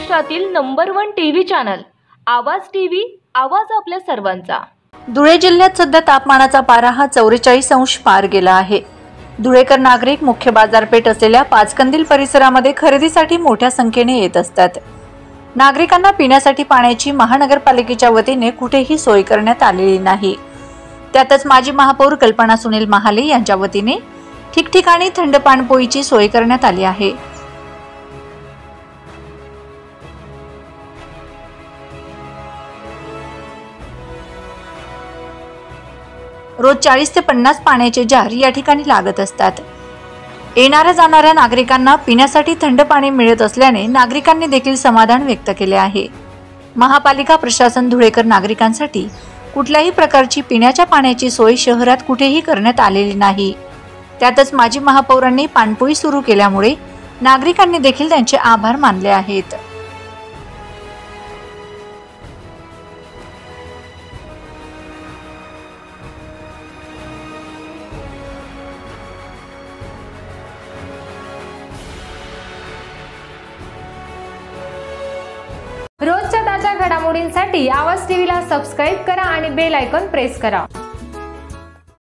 महाराष्ट्रातील number 1 TV channel आवाज TV, आवाज आपल्या सर्वांचा। धुळे जिल्ह्यात सध्या तापमानाचा पारा हा 44 अंश पार गेला आहे। धुळेकर नागरिक मुख्य बाजारपेठ असलेल्या पाचकंदील परिसरामध्ये खरेदीसाठी मोठ्या संख्येने येत असतात। नागरिकांना पिण्यासाठी पाण्याची महानगरपालिकेच्या वतीने कुठेही सोय करण्यात आलेली नाही। त्यातच माजी महापौर कल्पना सुनील महाले यांच्या वतीने ठिकठिकाणी थंड पाणपोईची सोय करण्यात आली आहे। रोज 40 ते 50 पाण्याचे जार या ठिकाणी लागत असतात। येणाऱ्या जाणाऱ्या नागरिकांना पिण्यासाठी थंड पाणी मिळत असल्याने नागरिकांनी देखील समाधान व्यक्त केले आहे। महापालिका प्रशासन धुळेकर नागरिकांसाठी कुठल्याही प्रकारची पिण्याच्या पाण्याची सोय शहरात कुठेही करण्यात आलेली नाही। त्यातच माजी महापौरांनी पाणपोई सुरू केल्यामुळे नागरिकांनी देखील त्यांचे आभार मानले आहेत। रोजच्या ताज्या घडामोडींसाठी आवाज टीव्हीला सबस्क्राइब करा आणि बेल आयकॉन प्रेस करा।